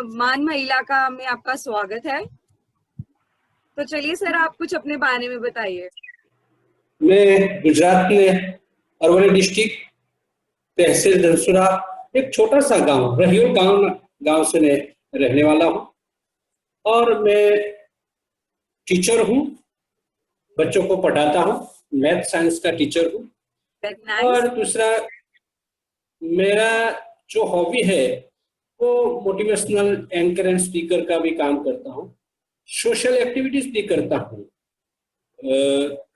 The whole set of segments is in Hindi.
मान महिला का में आपका स्वागत है। तो चलिए सर, आप कुछ अपने बारे में बताइए। मैं गुजरात में अरवली डिस्ट्रिक्ट तहसील धनसुरा एक छोटा सा गांव रहियोल गांव से मैं रहने वाला हूं और मैं टीचर हूं, बच्चों को पढ़ाता हूं, मैथ साइंस का टीचर हूं। और दूसरा मेरा जो हॉबी है वो मोटिवेशनल एंकर एंड स्पीकर का भी काम करता हूं, सोशल एक्टिविटीज भी करता हूं।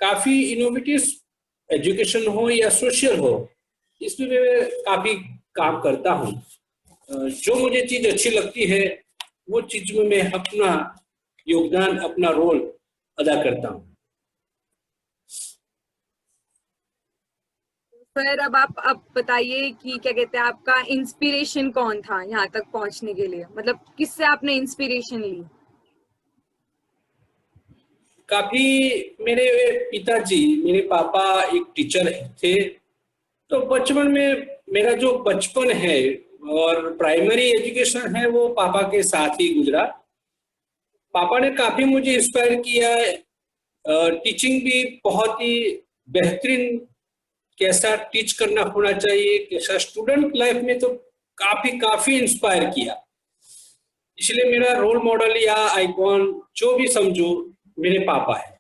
काफी इनोवेटिव एजुकेशन हो या सोशल हो, इसमें मैं काफी काम करता हूं। जो मुझे चीज अच्छी लगती है वो चीज में मैं अपना योगदान, अपना रोल अदा करता हूं। सर अब बताइए कि क्या कहते हैं, आपका इंस्पिरेशन कौन था यहाँ तक पहुंचने के लिए? मतलब किससे आपने इंस्पिरेशन ली? काफी मेरे पिताजी, मेरे पापा एक टीचर थे, तो बचपन में मेरा जो बचपन है और प्राइमरी एजुकेशन है वो पापा के साथ ही गुजरा। पापा ने काफी मुझे इंस्पायर किया। टीचिंग भी बहुत ही बेहतरीन, कैसा टीच करना होना चाहिए, कैसा स्टूडेंट लाइफ में, तो काफी काफी इंस्पायर किया। इसलिए मेरा रोल मॉडल या आइकॉन जो भी समझो मेरे पापा है।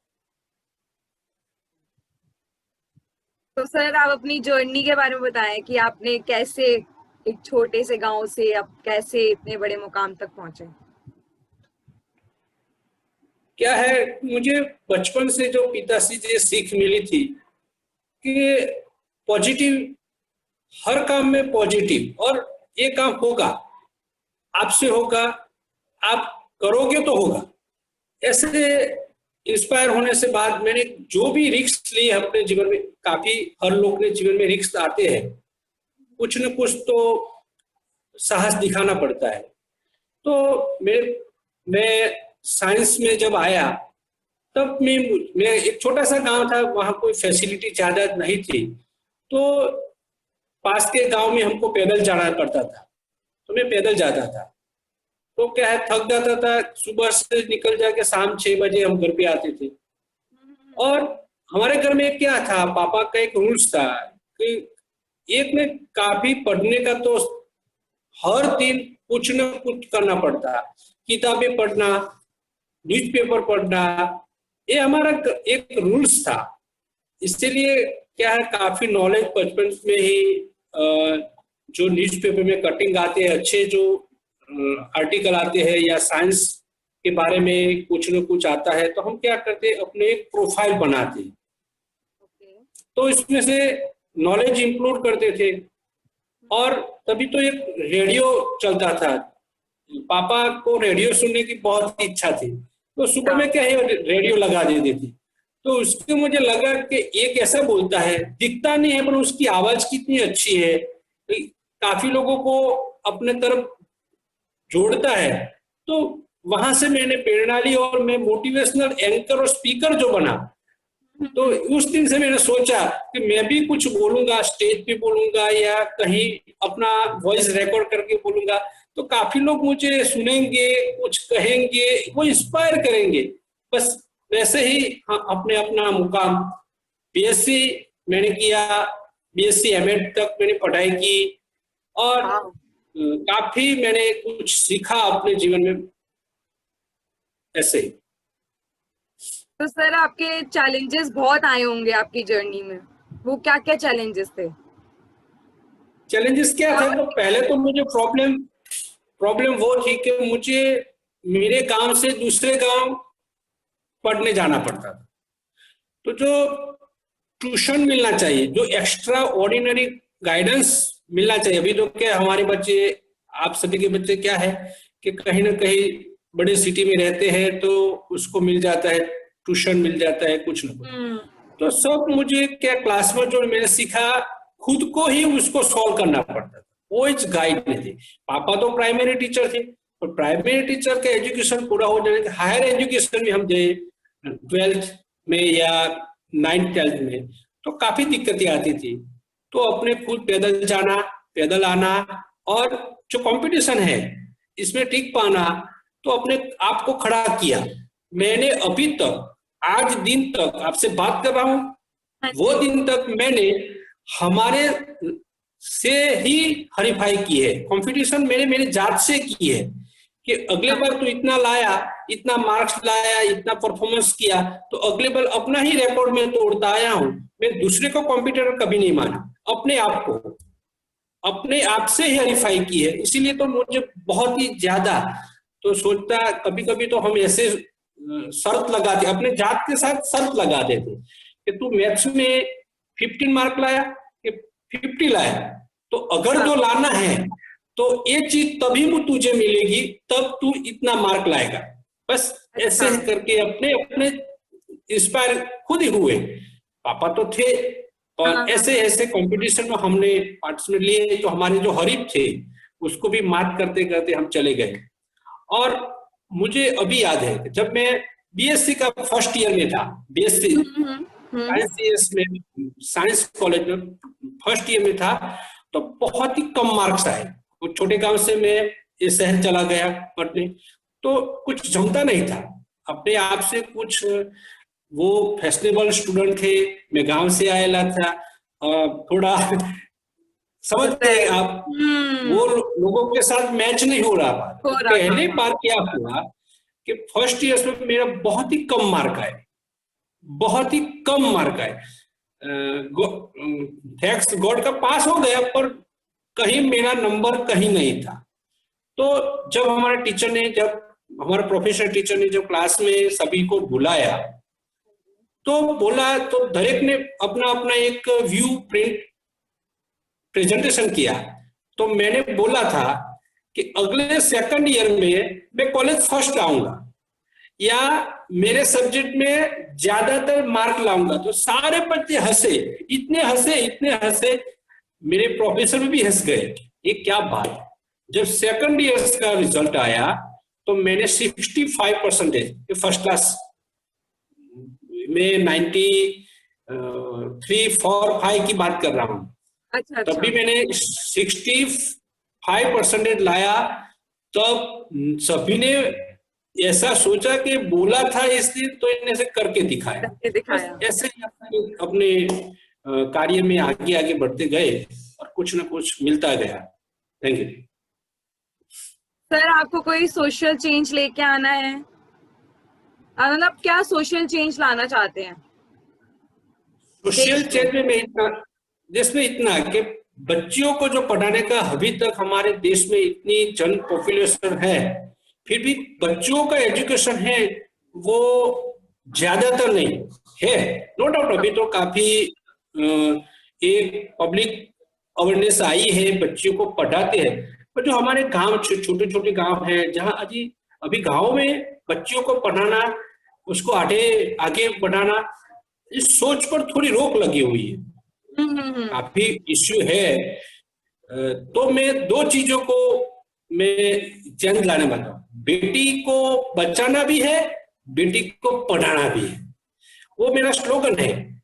तो सर आप अपनी जर्नी के बारे में बताएं कि आपने कैसे एक छोटे से गांव से अब कैसे इतने बड़े मुकाम तक पहुंचे। क्या है, मुझे बचपन से जो पिताजी से सीख मिली थी कि पॉजिटिव, हर काम में पॉजिटिव, और ये काम होगा, आपसे होगा, आप करोगे तो होगा। ऐसे इंस्पायर होने से बाद मैंने जो भी रिस्क लिए अपने जीवन में, काफी हर लोग ने जीवन में रिस्क आते हैं, कुछ न कुछ तो साहस दिखाना पड़ता है। तो मैं साइंस में जब आया तब मैं एक छोटा सा गांव था, वहां कोई फैसिलिटी ज्यादा नहीं थी, तो पास के गांव में हमको पैदल जाना पड़ता था, तो मैं पैदल जाता था। तो क्या है, थक जाता था, सुबह से निकल जाके शाम 6 बजे हम घर पे आते थे। और हमारे घर में क्या था, पापा का एक रूल्स था कि एक में काफी पढ़ने का, तो हर दिन कुछ न कुछ करना पड़ता, किताबें पढ़ना, न्यूज़पेपर पढ़ना, ये हमारा एक रूल्स था। इसलिए क्या है, काफी नॉलेज बचपन में ही, जो न्यूज़पेपर में कटिंग आते हैं, अच्छे जो आर्टिकल आते हैं या साइंस के बारे में कुछ न कुछ आता है, तो हम क्या करते, अपने एक प्रोफाइल बनाते, तो इसमें से नॉलेज इंक्लूड करते थे। और तभी तो एक रेडियो चलता था, पापा को रेडियो सुनने की बहुत इच्छा थी, तो सुबह में क्या है रेडियो लगा देते थे। तो उसके मुझे लगा कि एक ऐसा बोलता है, दिखता नहीं है पर उसकी आवाज कितनी अच्छी है, तो काफी लोगों को अपने तरफ जोड़ता है। तो वहां से मैंने प्रेरणा ली और मैं मोटिवेशनल एंकर और स्पीकर जो बना, तो उस दिन से मैंने सोचा कि मैं भी कुछ बोलूंगा, स्टेज पे बोलूंगा या कहीं अपना वॉइस रिकॉर्ड करके बोलूंगा, तो काफी लोग मुझे सुनेंगे, कुछ कहेंगे, वो इंस्पायर करेंगे। बस वैसे ही अपने अपना मुकाम, बीएससी मैंने किया, बीएससी एमएड तक मैंने पढ़ाई की, और काफी मैंने कुछ सीखा अपने जीवन में ऐसे ही। तो सर आपके चैलेंजेस बहुत आए होंगे आपकी जर्नी में, वो क्या क्या चैलेंजेस थे? चैलेंजेस क्या थे, तो पहले तो मुझे प्रॉब्लम वो थी कि मुझे मेरे गांव से दूसरे गांव पढ़ने जाना पड़ता था। तो जो ट्यूशन मिलना चाहिए, जो एक्स्ट्रा ऑर्डिनरी गाइडेंस मिलना चाहिए, अभी तो क्या हमारे बच्चे, आप सभी के बच्चे क्या है कि कहीं ना कहीं बड़े सिटी में रहते हैं, तो उसको मिल जाता है, ट्यूशन मिल जाता है कुछ ना कुछ। तो सब मुझे क्या क्लास में जो मैंने सीखा, खुद को ही उसको सॉल्व करना पड़ता था, वो इस गाइड में थे। पापा तो प्राइमरी टीचर थे, और प्राइमरी टीचर का एजुकेशन पूरा हो जाने के हायर एजुकेशन में हम गए 12th में या 9th-10th में, तो काफी दिक्कतें आती थी। तो अपने खुद पैदल जाना, पैदल आना, और जो कंपटीशन है इसमें टिक पाना, तो अपने आप को खड़ा किया। मैंने अभी तक, आज दिन तक आपसे बात कर रहा हूं, हाँ वो जी। दिन तक मैंने हमारे से ही हरीफाई की है, कंपटीशन मैंने मेरे जात से की है कि अगले हाँ, बार तो इतना लाया, इतना मार्क्स लाया, इतना परफॉर्मेंस किया, तो अगले बार अपना ही रिकॉर्ड में तोड़ता आया हूं। मैं दूसरे को कॉम्पिटिटर कभी नहीं माना, अपने आप को, अपने आप से ही हरीफाई की है। इसीलिए तो मुझे बहुत ही ज्यादा तो सोचता, कभी कभी तो हम ऐसे शर्त लगाते, अपने जात के साथ शर्त लगा देते कि तू मैथ्स में 15 मार्क लाया कि 50 लाया, तो अगर हाँ, जो लाना है तो ये चीज तभी वो तुझे मिलेगी, तब तू इतना मार्क लाएगा। बस ऐसे अच्छा। ही करके अपने अपने इंस्पायर खुद ही हुए। पापा तो थे, हाँ और हाँ ऐसे ऐसे कंपटीशन में हमने पार्टिसिपेट लिए, तो हमारे जो हरीफ थे उसको भी मात करते करते हम चले गए। और मुझे अभी याद है कि जब मैं बीएससी का फर्स्ट ईयर में था, बीएससी हम्म। साइंस में, साइंस कॉलेज में फर्स्ट ईयर में था, तो बहुत ही कम मार्क्स आए। वो छोटे गांव से मैं ये शहर चला गया पढ़ने, तो कुछ जमता नहीं था अपने आप से कुछ। वो फैशनेबल स्टूडेंट थे, मैं गांव से आएला था, थोड़ा होता समझते है। हैं आप, वो लोगों के साथ मैच नहीं हो रहा था। हो तो रहा था, पहली हाँ। बार क्या हुआ कि फर्स्ट ईयर में मेरा बहुत ही कम मार्क आए, बहुत ही कम मार्क आए। थैंक्स गॉड का पास हो गया, पर कहीं मेरा नंबर कहीं नहीं था। तो जब हमारे टीचर ने, जब हमारे प्रोफेसर टीचर ने जब क्लास में सभी को बुलाया, तो बोला, तो दरेक ने अपना अपना एक व्यू प्रिंट प्रेजेंटेशन किया। तो मैंने बोला था कि अगले सेकंड ईयर में मैं कॉलेज फर्स्ट आऊंगा या मेरे सब्जेक्ट में ज्यादातर मार्क लाऊंगा। तो सारे बच्चे हंसे, इतने हंसे, इतने हंसे, मेरे प्रोफेसर भी हंस गए, ये क्या बात है। जब सेकंड ईयर का रिजल्ट आया तो मैंने 65% फर्स्ट क्लास में 93, 4, 5 की बात कर रहा हूं, अच्छा तब भी अच्छा। मैंने 65% लाया। तब सभी ने ऐसा सोचा कि बोला था इसने, तो इन्हें से करके दिखाया। करके बस दिखाया। ऐसे ही अपने कार्य में आगे आगे बढ़ते गए और कुछ ना कुछ मिलता गया। Thank you. सर, आपको कोई सोशल चेंज लेके आना है? मतलब क्या सोशल चेंज लाना चाहते हैं सोशल देश में? चेंज में इतना, जिसमें इतना कि बच्चियों को जो पढ़ाने का अभी तक हमारे देश में इतनी जन पॉपुलेशन है, फिर भी बच्चों का एजुकेशन है वो ज्यादातर नहीं है। नो डाउट हाँ, अभी तो काफी एक पब्लिक अवेयरनेस आई है, बच्चियों को पढ़ाते हैं, पर जो हमारे गांव, छोटे छोटे गांव हैं, जहां अभी अभी गांव में बच्चियों को पढ़ाना, उसको आगे आगे बढ़ाना, इस सोच पर थोड़ी रोक लगी हुई है, हम्म। काफी इश्यू है। तो मैं दो चीजों को मैं चेंज लाने वाला हूँ, बेटी को बचाना भी है, बेटी को पढ़ाना भी है, वो मेरा स्लोगन है।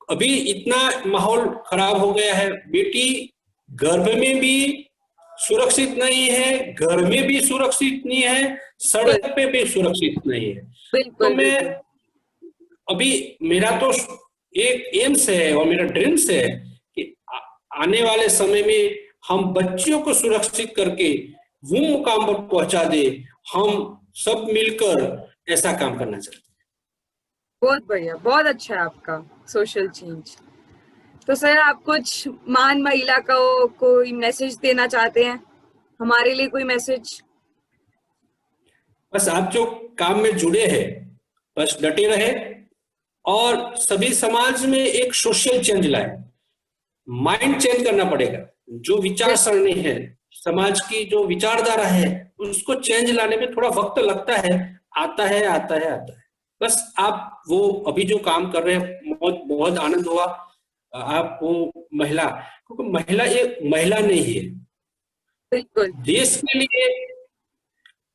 अभी इतना माहौल खराब हो गया है, बेटी गर्भ में भी सुरक्षित नहीं है, घर में भी सुरक्षित नहीं है, बिल्कुल सड़क पे भी सुरक्षित नहीं है। तो बिल्कुल मैं बिल्कुल। अभी, मेरा तो एक एम्स है और मेरा ड्रीम्स है कि आने वाले समय में हम बच्चियों को सुरक्षित करके वो मुकाम पर पहुंचा दे। हम सब मिलकर ऐसा काम करना चाहते हैं। बहुत बढ़िया, बहुत अच्छा है आपका सोशल चेंज। तो सर, आप कुछ महान महिला को कोई मैसेज देना चाहते हैं? हमारे लिए कोई मैसेज? बस आप जो काम में जुड़े हैं, बस डटे रहे और सभी समाज में एक सोशल चेंज लाए। माइंड चेंज करना पड़ेगा, जो विचार सरणी है, समाज की जो विचारधारा है, उसको चेंज लाने में थोड़ा वक्त लगता है, आता है आता है आता है। बस आप वो अभी जो काम कर रहे हैं, बहुत बहुत आनंद हुआ। आप वो महिला, क्योंकि महिला एक महिला नहीं है, बिल्कुल देश के लिए,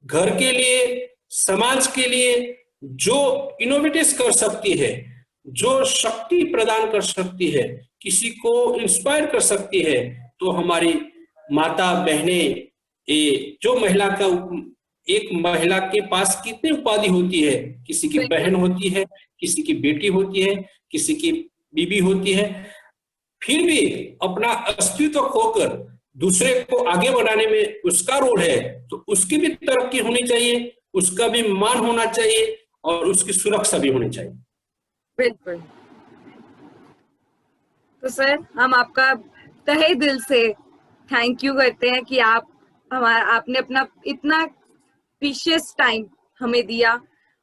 घर के लिए, समाज के लिए जो इनोवेटिव कर सकती है, जो शक्ति प्रदान कर सकती है, किसी को इंस्पायर कर सकती है, तो हमारी माता बहनें ये जो महिला का, एक महिला के पास कितनी उपाधि होती है, किसी की बहन होती है, किसी की बेटी होती है, किसी की बीबी होती है, फिर भी अपना अस्तित्व खोकर दूसरे को आगे बढ़ाने में उसका रोल है, तो उसकी भी तरक्की होनी चाहिए, उसका भी मान होना चाहिए और उसकी सुरक्षा भी होनी चाहिए। बिल्कुल। तो सर, हम आपका तहे दिल से थैंक यू करते हैं कि आपने अपना इतना प्रीशियस टाइम हमें दिया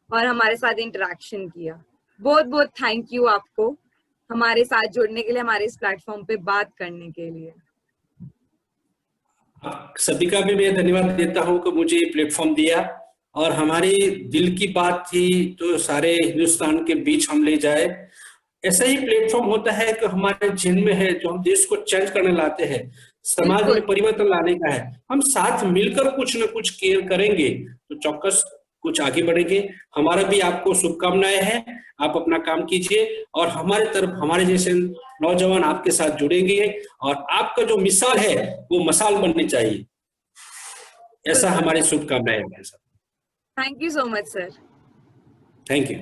और हमारे साथ इंटरेक्शन किया। बहुत बहुत थैंक यू आपको हमारे साथ जुड़ने के लिए, हमारे इस प्लेटफॉर्म पे बात करने के लिए। सभी का भी मैं धन्यवाद देता हूं कि मुझे प्लेटफॉर्म दिया और हमारी दिल की बात थी तो सारे हिंदुस्तान के बीच हम ले जाए। ऐसा ही प्लेटफॉर्म होता है कि हमारे जिनमें है, जो हम देश को चेंज करने लाते हैं, समाज में परिवर्तन लाने का है, हम साथ मिलकर कुछ न कुछ केयर करेंगे तो चौक्कस कुछ आगे बढ़ेंगे। हमारा भी आपको शुभकामनाएं हैं, आप अपना काम कीजिए और हमारे तरफ हमारे जैसे नौजवान आपके साथ जुड़ेंगे और आपका जो मिसाल है वो मसाल बननी चाहिए, ऐसा हमारी शुभकामनाएं हैं। Thank you so much sir. Thank you.